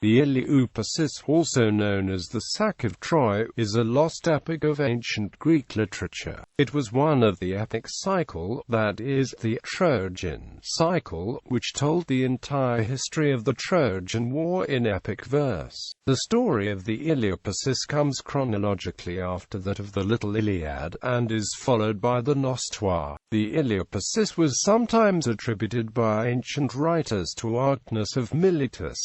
The Iliupersis, also known as the Sack of Troy, is a lost epic of ancient Greek literature. It was one of the epic cycle, that is, the Trojan cycle, which told the entire history of the Trojan War in epic verse. The story of the Iliupersis comes chronologically after that of the Little Iliad, and is followed by the Nostoi. The Iliupersis was sometimes attributed by ancient writers to Arctinus of Miletus.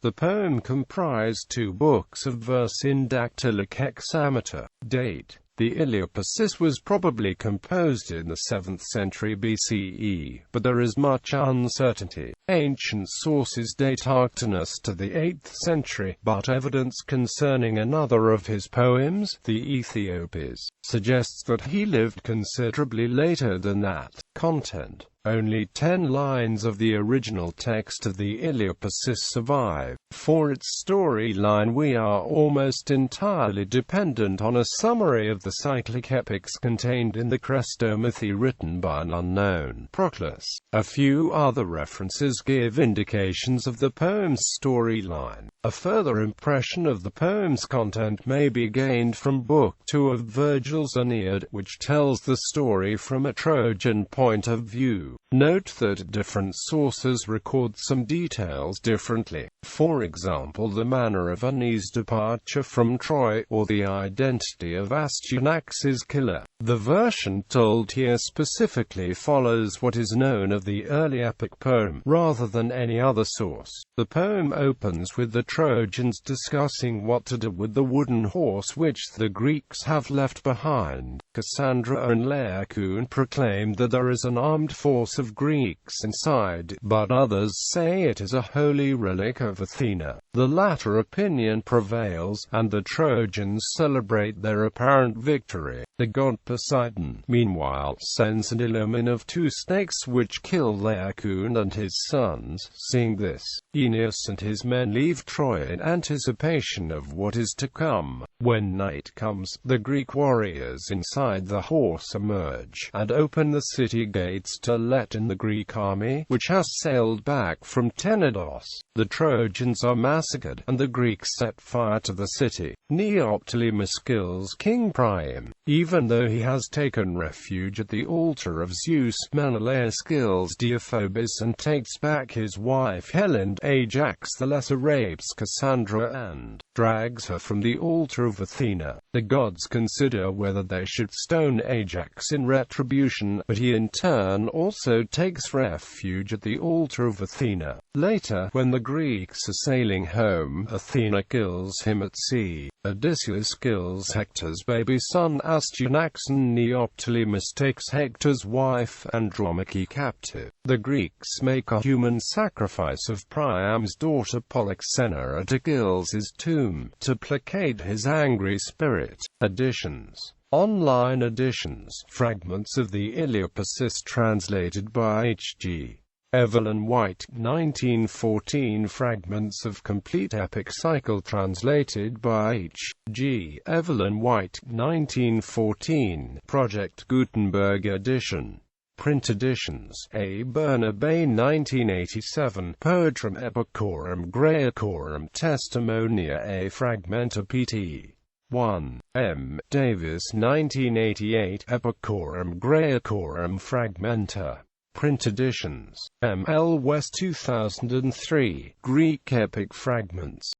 The poem comprised 2 books of verse in dactylic hexameter. Date: the Iliupersis was probably composed in the 7th century BCE, but there is much uncertainty. Ancient sources date Arctinus to the 8th century, but evidence concerning another of his poems, the Iliupersis, suggests that he lived considerably later than that. Content: only 10 lines of the original text of the Iliupersis survive. For its storyline we are almost entirely dependent on a summary of the cyclic epics contained in the Chrestomathy written by an unknown Proclus. A few other references give indications of the poem's storyline. A further impression of the poem's content may be gained from Book 2 of Virgil's Aeneid, which tells the story from a Trojan point of view. Note that different sources record some details differently. For example, the manner of Aeneas' departure from Troy, or the identity of Astyanax's killer. The version told here specifically follows what is known of the early epic poem, rather than any other source. The poem opens with the Trojans discussing what to do with the wooden horse which the Greeks have left behind. Cassandra and Laocoon proclaim that there is an armed force of Greeks inside, but others say it is a holy relic of Athena. The latter opinion prevails, and the Trojans celebrate their apparent victory. The god Poseidon, meanwhile, sends an illumine of 2 snakes which kill Laocoon and his sons. Seeing this, Aeneas and his men leave Troy in anticipation of what is to come. When night comes, the Greek warriors inside the horse emerge, and open the city gates to let in the Greek army, which has sailed back from Tenedos. The Trojans are massacred, and the Greeks set fire to the city. Neoptolemus kills King Priam. Even though he has taken refuge at the altar of Zeus, Menelaus kills Deiphobus and takes back his wife Helen. Ajax the Lesser rapes Cassandra and drags her from the altar of Athena. The gods consider whether they should stone Ajax in retribution, but he in turn also takes refuge at the altar of Athena. Later, when the Greeks are sailing home, Athena kills him at sea. Odysseus kills Hector's baby son Astyanax, and Neoptolemus takes Hector's wife Andromache captive. The Greeks make a human sacrifice of Priam's daughter Polyxena at Achilles' tomb, to placate his angry spirit. Additions. Online editions. Fragments of the Iliupersis translated by H.G. Evelyn White, 1914. Fragments of complete epic cycle translated by H.G. Evelyn White, 1914. Project Gutenberg edition. Print editions. A. Bernabe, 1987. Poetrum Epicorum Graecorum Testimonia A Fragmenta pt. 1. M. Davis, 1988. Epicorum Graecorum Fragmenta. Print editions. M. L. West, 2003. Greek Epic Fragments.